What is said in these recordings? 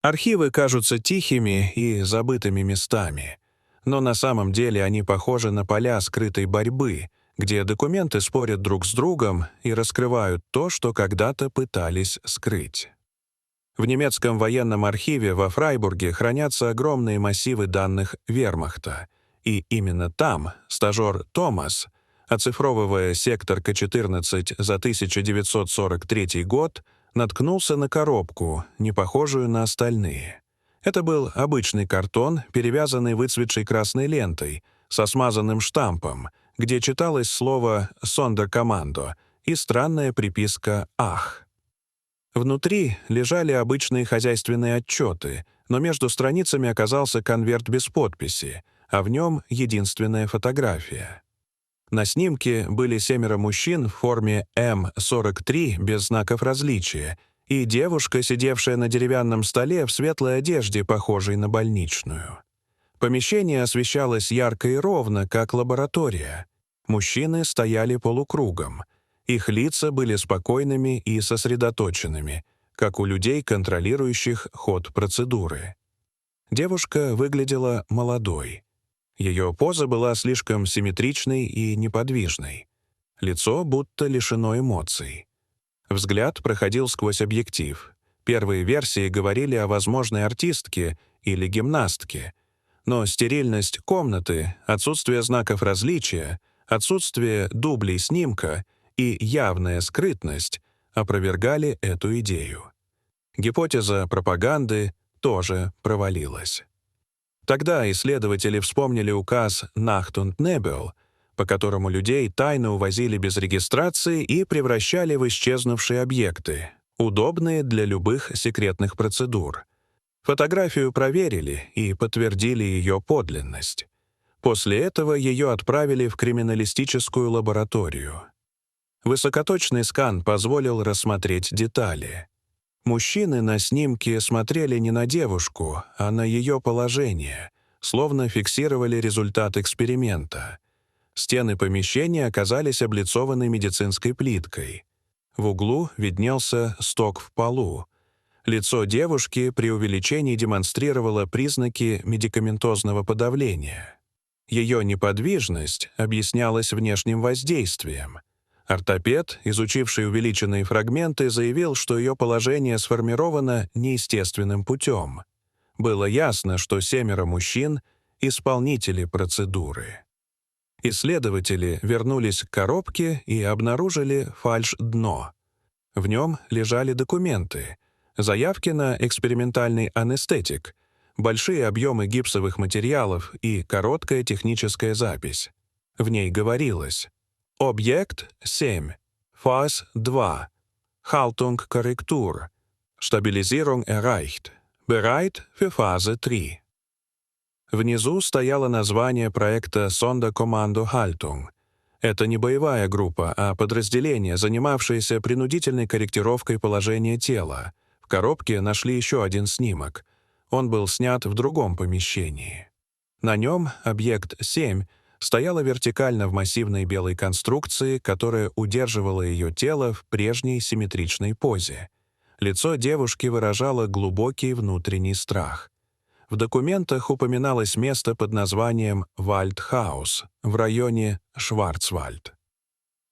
Архивы кажутся тихими и забытыми местами, но на самом деле они похожи на поля скрытой борьбы, где документы спорят друг с другом и раскрывают то, что когда-то пытались скрыть. В немецком военном архиве во Фрайбурге хранятся огромные массивы данных Вермахта, и именно там стажер Томас, оцифровывая сектор К-14 за 1943 год, наткнулся на коробку, не похожую на остальные. Это был обычный картон, перевязанный выцветшей красной лентой, со смазанным штампом, где читалось слово «Сондеркомандо» и странная приписка «Ах». Внутри лежали обычные хозяйственные отчеты, но между страницами оказался конверт без подписи, а в нем единственная фотография. На снимке были 7 мужчин в форме М-43 без знаков различия и девушка, сидевшая на деревянном столе в светлой одежде, похожей на больничную. Помещение освещалось ярко и ровно, как лаборатория. Мужчины стояли полукругом. Их лица были спокойными и сосредоточенными, как у людей, контролирующих ход процедуры. Девушка выглядела молодой. Ее поза была слишком симметричной и неподвижной. Лицо будто лишено эмоций. Взгляд проходил сквозь объектив. Первые версии говорили о возможной артистке или гимнастке, но стерильность комнаты, отсутствие знаков различия, отсутствие дублей снимка и явная скрытность опровергали эту идею. Гипотеза пропаганды тоже провалилась. Тогда исследователи вспомнили указ «Nacht und Nebel», по которому людей тайно увозили без регистрации и превращали в исчезнувшие объекты, удобные для любых секретных процедур. Фотографию проверили и подтвердили ее подлинность. После этого ее отправили в криминалистическую лабораторию. Высокоточный скан позволил рассмотреть детали. Мужчины на снимке смотрели не на девушку, а на ее положение, словно фиксировали результат эксперимента. Стены помещения оказались облицованы медицинской плиткой. В углу виднелся сток в полу. Лицо девушки при увеличении демонстрировало признаки медикаментозного подавления. Ее неподвижность объяснялась внешним воздействием. Ортопед, изучивший увеличенные фрагменты, заявил, что ее положение сформировано неестественным путем. Было ясно, что 7 мужчин — исполнители процедуры. Исследователи вернулись к коробке и обнаружили фальш-дно. В нем лежали документы, заявки на экспериментальный анестетик, большие объемы гипсовых материалов и короткая техническая запись. В ней говорилось: Объект 7. Phase 2. Haltung Korrektur. Stabilisierung erreicht. Bereit für Phase 3. Внизу стояло название проекта Sonderkommando Haltung. Это не боевая группа, а подразделение, занимавшееся принудительной корректировкой положения тела. В коробке нашли еще один снимок. Он был снят в другом помещении. На нем объект 7 стояла вертикально в массивной белой конструкции, которая удерживала ее тело в прежней симметричной позе. Лицо девушки выражало глубокий внутренний страх. В документах упоминалось место под названием Вальдхаус в районе Шварцвальд.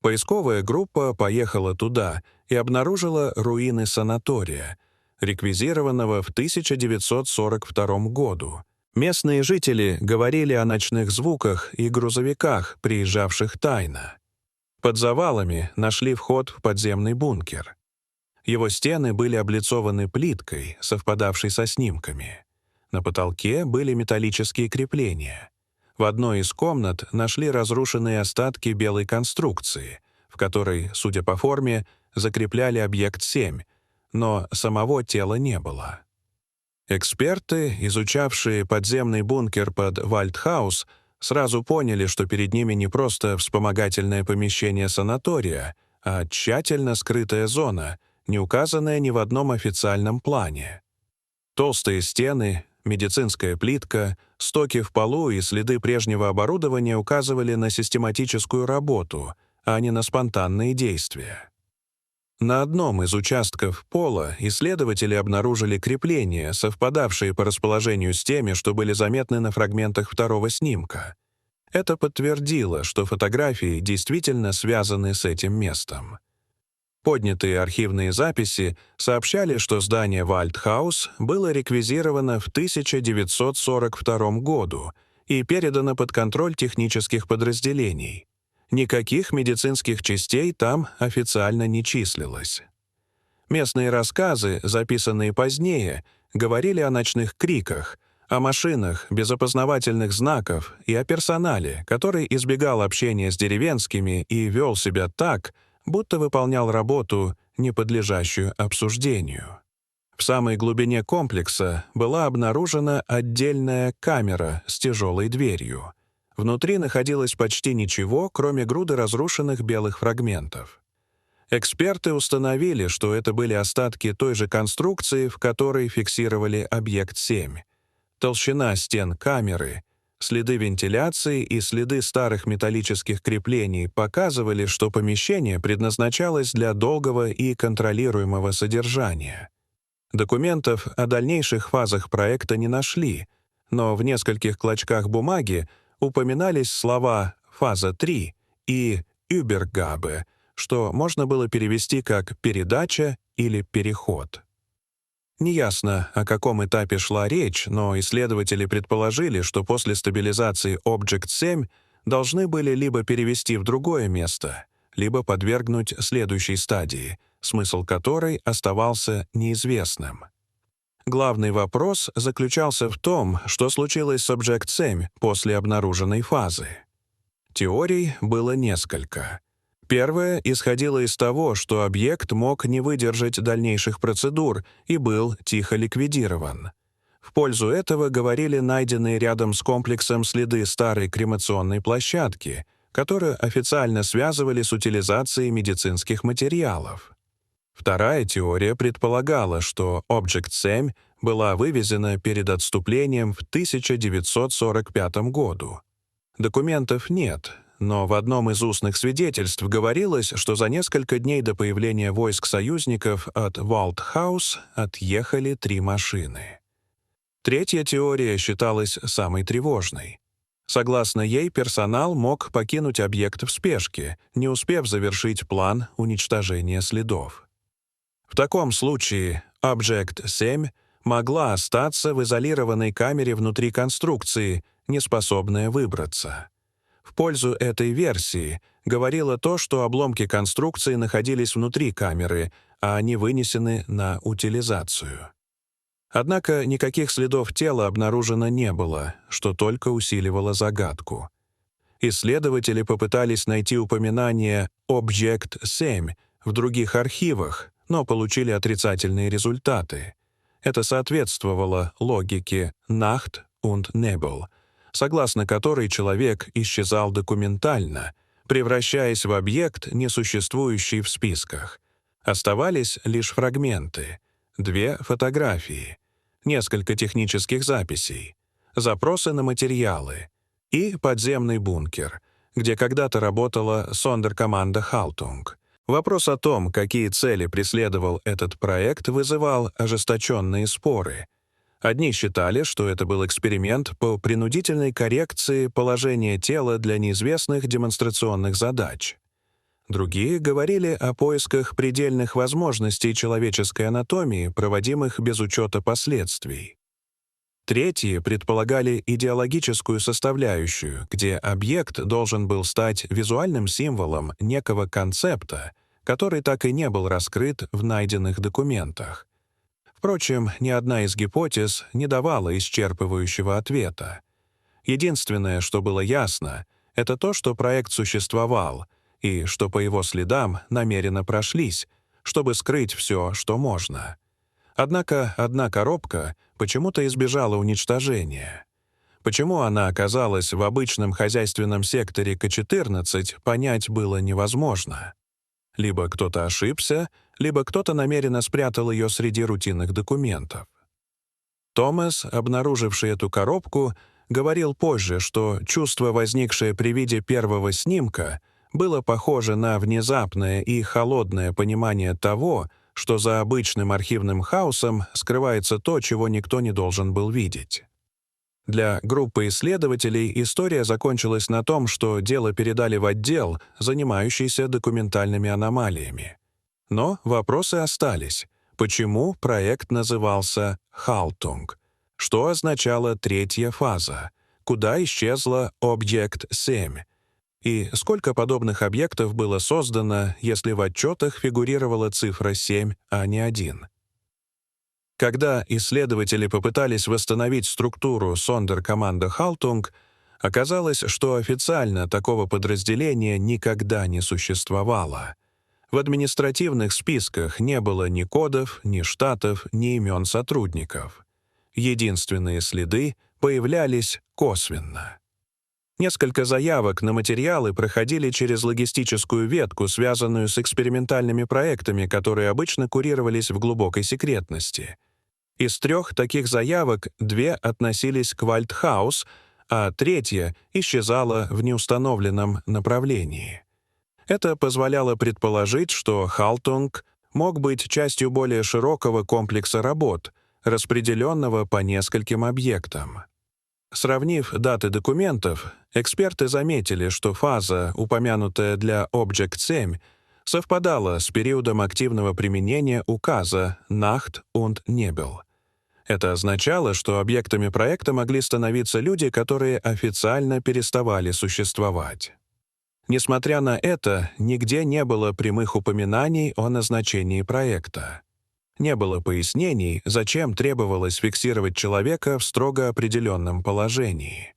Поисковая группа поехала туда и обнаружила руины санатория, реквизированного в 1942 году. Местные жители говорили о ночных звуках и грузовиках, приезжавших тайно. Под завалами нашли вход в подземный бункер. Его стены были облицованы плиткой, совпадавшей со снимками. На потолке были металлические крепления. В одной из комнат нашли разрушенные остатки белой конструкции, в которой, судя по форме, закрепляли объект 7, но самого тела не было. Эксперты, изучавшие подземный бункер под Вальдхаус, сразу поняли, что перед ними не просто вспомогательное помещение санатория, а тщательно скрытая зона, не указанная ни в одном официальном плане. Толстые стены, медицинская плитка, стоки в полу и следы прежнего оборудования указывали на систематическую работу, а не на спонтанные действия. На одном из участков пола исследователи обнаружили крепления, совпадавшие по расположению с теми, что были заметны на фрагментах второго снимка. Это подтвердило, что фотографии действительно связаны с этим местом. Поднятые архивные записи сообщали, что здание Вальдхаус было реквизировано в 1942 году и передано под контроль технических подразделений. Никаких медицинских частей там официально не числилось. Местные рассказы, записанные позднее, говорили о ночных криках, о машинах без опознавательных знаков и о персонале, который избегал общения с деревенскими и вел себя так, будто выполнял работу, не подлежащую обсуждению. В самой глубине комплекса была обнаружена отдельная камера с тяжелой дверью. Внутри находилось почти ничего, кроме груды разрушенных белых фрагментов. Эксперты установили, что это были остатки той же конструкции, в которой фиксировали объект 7. Толщина стен камеры, следы вентиляции и следы старых металлических креплений показывали, что помещение предназначалось для долгого и контролируемого содержания. Документов о дальнейших фазах проекта не нашли, но в нескольких клочках бумаги упоминались слова «фаза 3» и «Übergabe», что можно было перевести как «передача» или «переход». Неясно, о каком этапе шла речь, но исследователи предположили, что после стабилизации Object 7 должны были либо перевести в другое место, либо подвергнуть следующей стадии, смысл которой оставался неизвестным. Главный вопрос заключался в том, что случилось с Object 7 после обнаруженной фазы. Теорий было несколько. Первая исходила из того, что объект мог не выдержать дальнейших процедур и был тихо ликвидирован. В пользу этого говорили найденные рядом с комплексом следы старой кремационной площадки, которую официально связывали с утилизацией медицинских материалов. Вторая теория предполагала, что Object 7 была вывезена перед отступлением в 1945 году. Документов нет, но в одном из устных свидетельств говорилось, что за несколько дней до появления войск союзников от Вальдхаус отъехали 3 машины. Третья теория считалась самой тревожной. Согласно ей, персонал мог покинуть объект в спешке, не успев завершить план уничтожения следов. В таком случае Object 7 могла остаться в изолированной камере внутри конструкции, неспособная выбраться. В пользу этой версии говорило то, что обломки конструкции находились внутри камеры, а они вынесены на утилизацию. Однако никаких следов тела обнаружено не было, что только усиливало загадку. Исследователи попытались найти упоминание Object 7 в других архивах, но получили отрицательные результаты. Это соответствовало логике Nacht und Nebel, согласно которой человек исчезал документально, превращаясь в объект, несуществующий в списках. Оставались лишь фрагменты, 2 фотографии, несколько технических записей, запросы на материалы и подземный бункер, где когда-то работала Sonderkommande Haltung. Вопрос о том, какие цели преследовал этот проект, вызывал ожесточенные споры. Одни считали, что это был эксперимент по принудительной коррекции положения тела для неизвестных демонстрационных задач. Другие говорили о поисках предельных возможностей человеческой анатомии, проводимых без учета последствий. Третьи предполагали идеологическую составляющую, где объект должен был стать визуальным символом некого концепта, который так и не был раскрыт в найденных документах. Впрочем, ни одна из гипотез не давала исчерпывающего ответа. Единственное, что было ясно, это то, что проект существовал, и что по его следам намеренно прошлись, чтобы скрыть все, что можно. Однако одна коробка почему-то избежала уничтожения. Почему она оказалась в обычном хозяйственном секторе К-14, понять было невозможно. Либо кто-то ошибся, либо кто-то намеренно спрятал ее среди рутинных документов. Томас, обнаруживший эту коробку, говорил позже, что чувство, возникшее при виде первого снимка, было похоже на внезапное и холодное понимание того, что за обычным архивным хаосом скрывается то, чего никто не должен был видеть. Для группы исследователей история закончилась на том, что дело передали в отдел, занимающийся документальными аномалиями. Но вопросы остались. Почему проект назывался «Халтунг»? Что означала третья фаза? Куда исчезла Объект-7? И сколько подобных объектов было создано, если в отчетах фигурировала цифра 7, а не 1? Когда исследователи попытались восстановить структуру Сондеркоманда Халтунг, оказалось, что официально такого подразделения никогда не существовало. В административных списках не было ни кодов, ни штатов, ни имен сотрудников. Единственные следы появлялись косвенно. Несколько заявок на материалы проходили через логистическую ветку, связанную с экспериментальными проектами, которые обычно курировались в глубокой секретности. Из 3 таких заявок 2 относились к Вальдхаус, а 3 исчезала в неустановленном направлении. Это позволяло предположить, что Халтунг мог быть частью более широкого комплекса работ, распределенного по нескольким объектам. Сравнив даты документов, эксперты заметили, что фаза, упомянутая для Object-7, совпадала с периодом активного применения указа Nacht und Nebel. Это означало, что объектами проекта могли становиться люди, которые официально переставали существовать. Несмотря на это, нигде не было прямых упоминаний о назначении проекта. Не было пояснений, зачем требовалось фиксировать человека в строго определенном положении.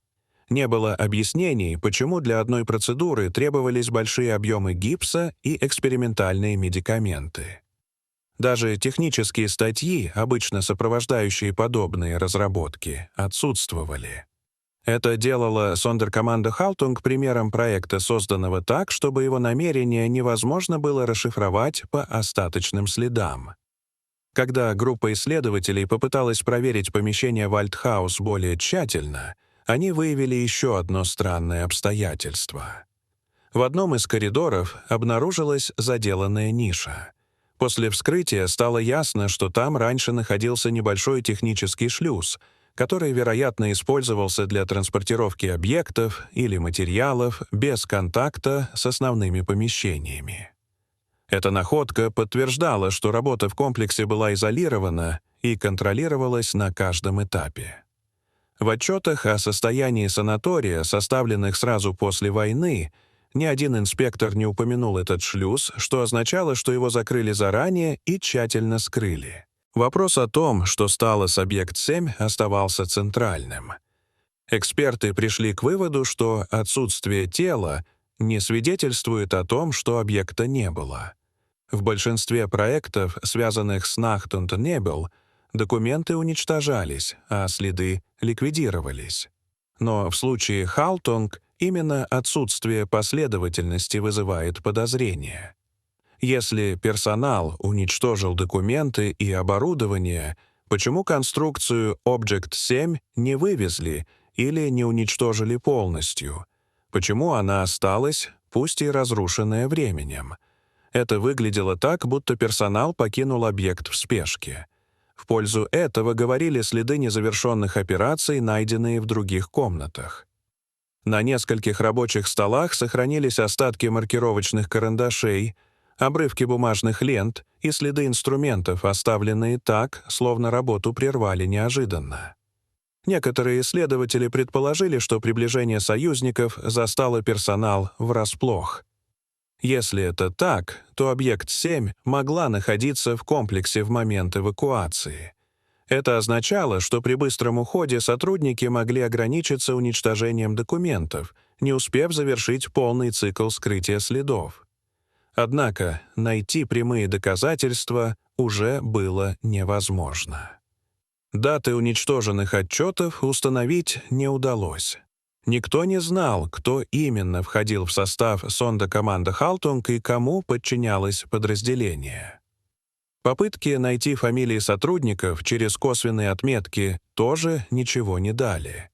Не было объяснений, почему для одной процедуры требовались большие объемы гипса и экспериментальные медикаменты. Даже технические статьи, обычно сопровождающие подобные разработки, отсутствовали. Это делало Сондеркоманда Халтунг примером проекта, созданного так, чтобы его намерения невозможно было расшифровать по остаточным следам. Когда группа исследователей попыталась проверить помещение Вальдхаус более тщательно, они выявили еще одно странное обстоятельство. В одном из коридоров обнаружилась заделанная ниша. После вскрытия стало ясно, что там раньше находился небольшой технический шлюз, который, вероятно, использовался для транспортировки объектов или материалов без контакта с основными помещениями. Эта находка подтверждала, что работа в комплексе была изолирована и контролировалась на каждом этапе. В отчетах о состоянии санатория, составленных сразу после войны, ни один инспектор не упомянул этот шлюз, что означало, что его закрыли заранее и тщательно скрыли. Вопрос о том, что стало с Объект-7, оставался центральным. Эксперты пришли к выводу, что отсутствие тела не свидетельствует о том, что объекта не было. В большинстве проектов, связанных с Nacht und Nebel, документы уничтожались, а следы ликвидировались. Но в случае Халтунг именно отсутствие последовательности вызывает подозрения. Если персонал уничтожил документы и оборудование, почему конструкцию Object-7 не вывезли или не уничтожили полностью? Почему она осталась, пусть и разрушенная временем? Это выглядело так, будто персонал покинул объект в спешке. В пользу этого говорили следы незавершенных операций, найденные в других комнатах. На нескольких рабочих столах сохранились остатки маркировочных карандашей, обрывки бумажных лент и следы инструментов, оставленные так, словно работу прервали неожиданно. Некоторые исследователи предположили, что приближение союзников застало персонал врасплох. Если это так, то Объект-7 могла находиться в комплексе в момент эвакуации. Это означало, что при быстром уходе сотрудники могли ограничиться уничтожением документов, не успев завершить полный цикл скрытия следов. Однако найти прямые доказательства уже было невозможно. Даты уничтоженных отчетов установить не удалось. Никто не знал, кто именно входил в состав Сондеркоманда Халтунг и кому подчинялось подразделение. Попытки найти фамилии сотрудников через косвенные отметки тоже ничего не дали.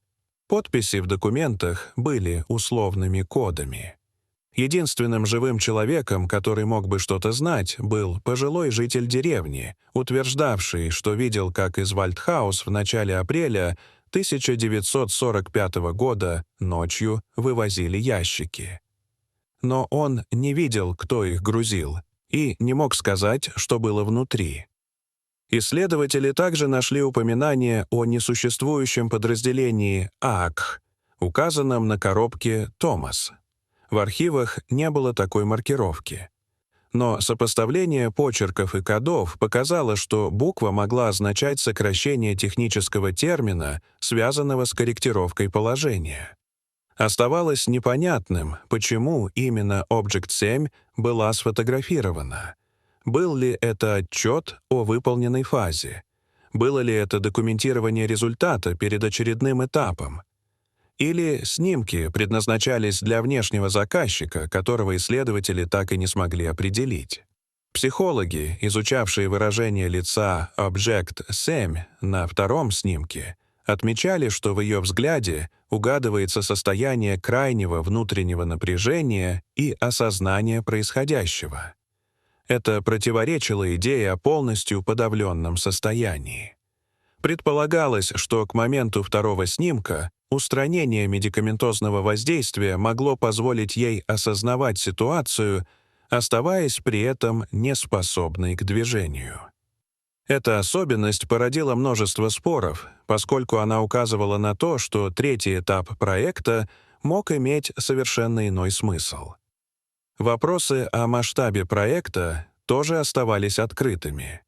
Подписи в документах были условными кодами. Единственным живым человеком, который мог бы что-то знать, был пожилой житель деревни, утверждавший, что видел, как из Вальдхаус в начале апреля 1945 года ночью вывозили ящики. Но он не видел, кто их грузил, и не мог сказать, что было внутри. Исследователи также нашли упоминание о несуществующем подразделении АКХ, указанном на коробке «Томас». В архивах не было такой маркировки. Но сопоставление почерков и кодов показало, что буква могла означать сокращение технического термина, связанного с корректировкой положения. Оставалось непонятным, почему именно Object 7 была сфотографирована. Был ли это отчет о выполненной фазе? Было ли это документирование результата перед очередным этапом? Или снимки предназначались для внешнего заказчика, которого исследователи так и не смогли определить? Психологи, изучавшие выражение лица Object 7 на втором снимке, отмечали, что в ее взгляде угадывается состояние крайнего внутреннего напряжения и осознания происходящего. Это противоречило идее о полностью подавленном состоянии. Предполагалось, что к моменту второго снимка устранение медикаментозного воздействия могло позволить ей осознавать ситуацию, оставаясь при этом неспособной к движению. Эта особенность породила множество споров, поскольку она указывала на то, что третий этап проекта мог иметь совершенно иной смысл. Вопросы о масштабе проекта тоже оставались открытыми.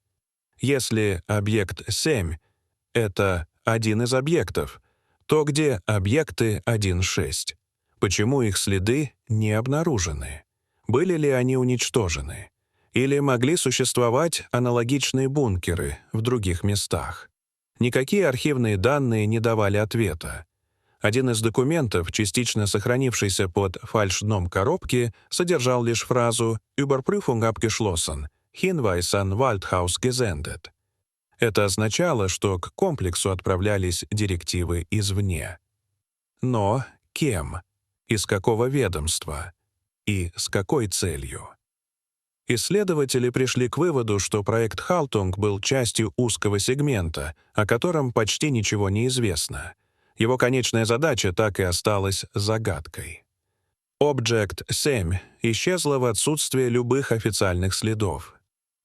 Если объект 7 — это один из объектов, то где объекты 1.6? Почему их следы не обнаружены? Были ли они уничтожены? Или могли существовать аналогичные бункеры в других местах? Никакие архивные данные не давали ответа. Один из документов, частично сохранившийся под фальшдном коробки, содержал лишь фразу «Überprüfung abgeschlossen, Hinweis an Waldhaus gesendet». Это означало, что к комплексу отправлялись директивы извне. Но кем? Из какого ведомства? И с какой целью? Исследователи пришли к выводу, что проект Haltung был частью узкого сегмента, о котором почти ничего не известно. Его конечная задача так и осталась загадкой. Object 7 исчезла в отсутствие любых официальных следов.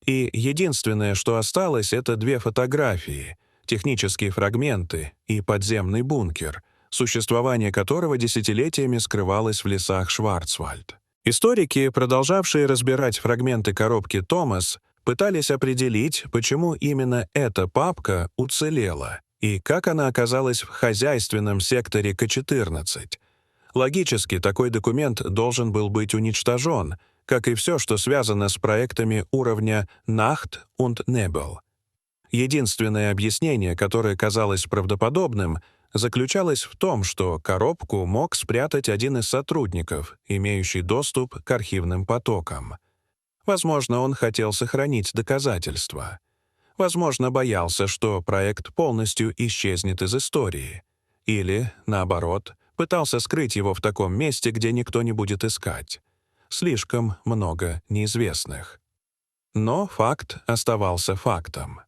И единственное, что осталось, это две фотографии, технические фрагменты и подземный бункер, существование которого десятилетиями скрывалось в лесах Шварцвальд. Историки, продолжавшие разбирать фрагменты коробки «Томас», пытались определить, почему именно эта папка уцелела и как она оказалась в хозяйственном секторе К-14. Логически, такой документ должен был быть уничтожен, как и все, что связано с проектами уровня Nacht und Nebel. Единственное объяснение, которое казалось правдоподобным, заключалось в том, что коробку мог спрятать один из сотрудников, имеющий доступ к архивным потокам. Возможно, он хотел сохранить доказательства. Возможно, боялся, что проект полностью исчезнет из истории. Или, наоборот, пытался скрыть его в таком месте, где никто не будет искать. Слишком много неизвестных. Но факт оставался фактом.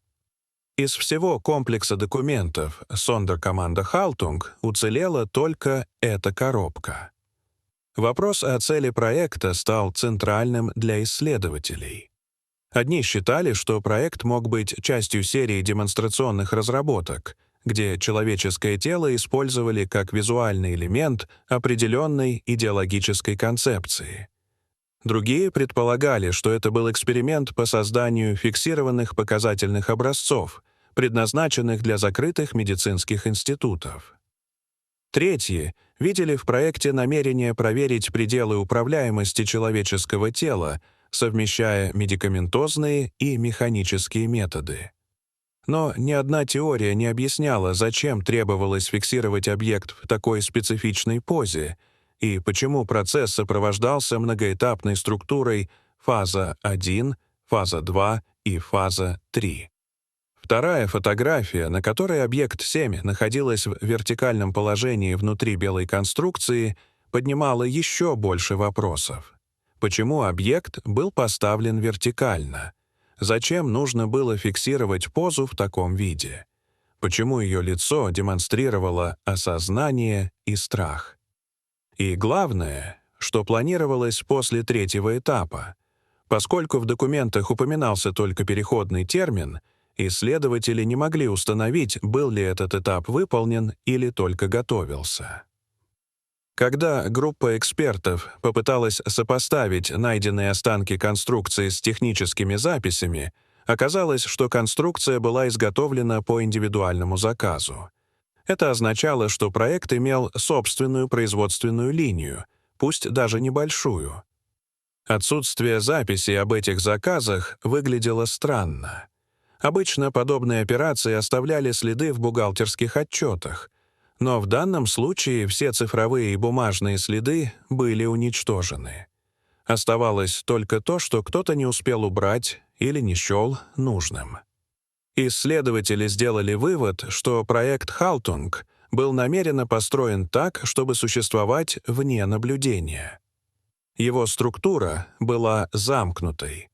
Из всего комплекса документов Sonderkommande Haltung уцелела только эта коробка. Вопрос о цели проекта стал центральным для исследователей. Одни считали, что проект мог быть частью серии демонстрационных разработок, где человеческое тело использовали как визуальный элемент определенной идеологической концепции. Другие предполагали, что это был эксперимент по созданию фиксированных показательных образцов, предназначенных для закрытых медицинских институтов. Третьи видели в проекте намерение проверить пределы управляемости человеческого тела, совмещая медикаментозные и механические методы. Но ни одна теория не объясняла, зачем требовалось фиксировать объект в такой специфичной позе и почему процесс сопровождался многоэтапной структурой фаза 1, фаза 2 и фаза 3. Вторая фотография, на которой объект 7 находилась в вертикальном положении внутри белой конструкции, поднимало еще больше вопросов. Почему объект был поставлен вертикально? Зачем нужно было фиксировать позу в таком виде? Почему ее лицо демонстрировало осознание и страх? И главное, что планировалось после третьего этапа. Поскольку в документах упоминался только переходный термин, исследователи не могли установить, был ли этот этап выполнен или только готовился. Когда группа экспертов попыталась сопоставить найденные останки конструкции с техническими записями, оказалось, что конструкция была изготовлена по индивидуальному заказу. Это означало, что проект имел собственную производственную линию, пусть даже небольшую. Отсутствие записи об этих заказах выглядело странно. Обычно подобные операции оставляли следы в бухгалтерских отчетах, но в данном случае все цифровые и бумажные следы были уничтожены. Оставалось только то, что кто-то не успел убрать или не счел нужным. Исследователи сделали вывод, что проект «Халтунг» был намеренно построен так, чтобы существовать вне наблюдения. Его структура была замкнутой.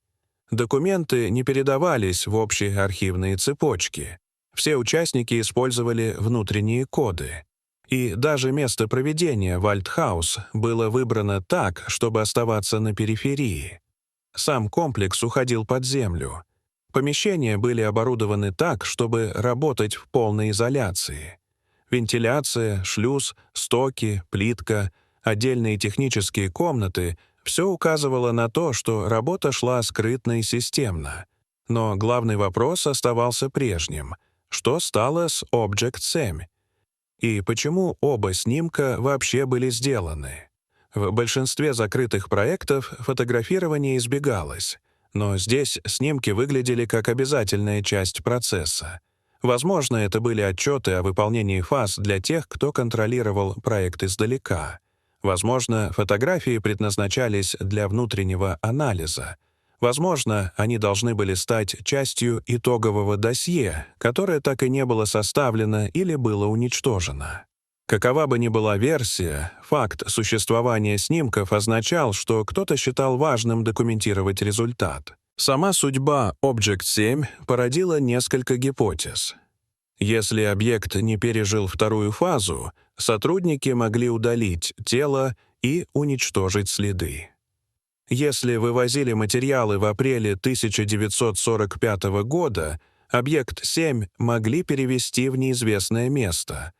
Документы не передавались в общие архивные цепочки. Все участники использовали внутренние коды. И даже место проведения Вальдхаус было выбрано так, чтобы оставаться на периферии. Сам комплекс уходил под землю. Помещения были оборудованы так, чтобы работать в полной изоляции. Вентиляция, шлюз, стоки, плитка, отдельные технические комнаты — все указывало на то, что работа шла скрытно и системно. Но главный вопрос оставался прежним. Что стало с Object-7? И почему оба снимка вообще были сделаны? В большинстве закрытых проектов фотографирование избегалось, но здесь снимки выглядели как обязательная часть процесса. Возможно, это были отчеты о выполнении фаз для тех, кто контролировал проект издалека. Возможно, фотографии предназначались для внутреннего анализа. Возможно, они должны были стать частью итогового досье, которое так и не было составлено или было уничтожено. Какова бы ни была версия, факт существования снимков означал, что кто-то считал важным документировать результат. Сама судьба Object-7 породила несколько гипотез. Если объект не пережил вторую фазу, сотрудники могли удалить тело и уничтожить следы. Если вывозили материалы в апреле 1945 года, объект 7 могли перевести в неизвестное место.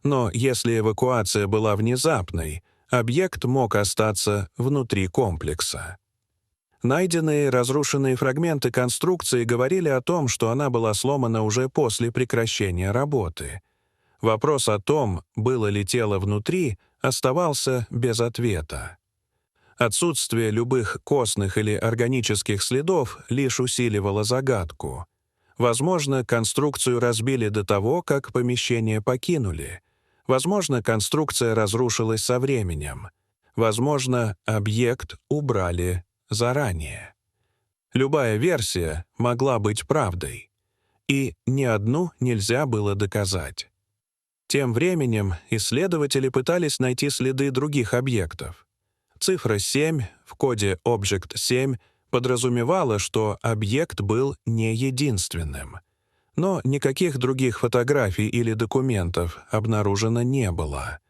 Но если эвакуация была внезапной, объект мог остаться внутри комплекса. Найденные разрушенные фрагменты конструкции говорили о том, что она была сломана уже после прекращения работы. Вопрос о том, было ли тело внутри, оставался без ответа. Отсутствие любых костных или органических следов лишь усиливало загадку. Возможно, конструкцию разбили до того, как помещение покинули. Возможно, конструкция разрушилась со временем. Возможно, объект убрали заранее. Любая версия могла быть правдой, и ни одну нельзя было доказать. Тем временем исследователи пытались найти следы других объектов. Цифра 7 в коде Object-7 подразумевала, что объект был не единственным. Но никаких других фотографий или документов обнаружено не было.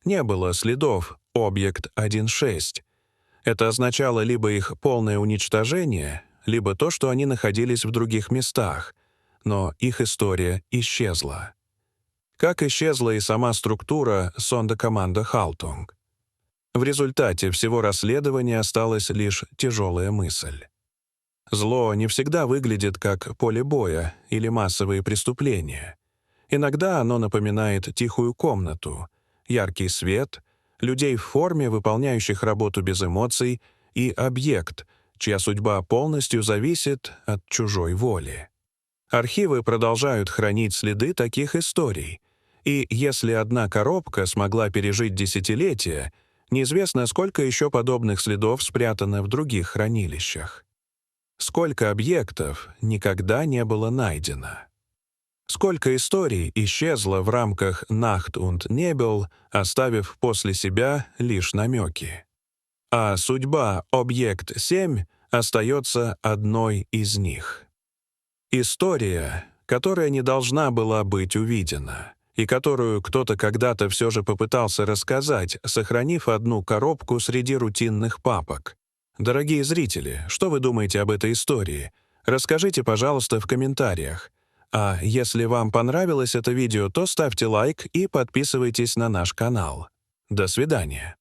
Не было следов Object-1.6. Это означало либо их полное уничтожение, либо то, что они находились в других местах, но их история исчезла. Как исчезла и сама структура сондокоманда «Халтунг». В результате всего расследования осталась лишь тяжелая мысль. Зло не всегда выглядит как поле боя или массовые преступления. Иногда оно напоминает тихую комнату, яркий свет, людей в форме, выполняющих работу без эмоций, и объект, чья судьба полностью зависит от чужой воли. Архивы продолжают хранить следы таких историй, и если одна коробка смогла пережить десятилетия, неизвестно, сколько еще подобных следов спрятано в других хранилищах. Сколько объектов никогда не было найдено. Сколько историй исчезло в рамках «Nacht und Nebel», оставив после себя лишь намеки. А судьба «Объект-7» остается одной из них. История, которая не должна была быть увидена, и которую кто-то когда-то все же попытался рассказать, сохранив одну коробку среди рутинных папок. Дорогие зрители, что вы думаете об этой истории? Расскажите, пожалуйста, в комментариях. А если вам понравилось это видео, то ставьте лайк и подписывайтесь на наш канал. До свидания.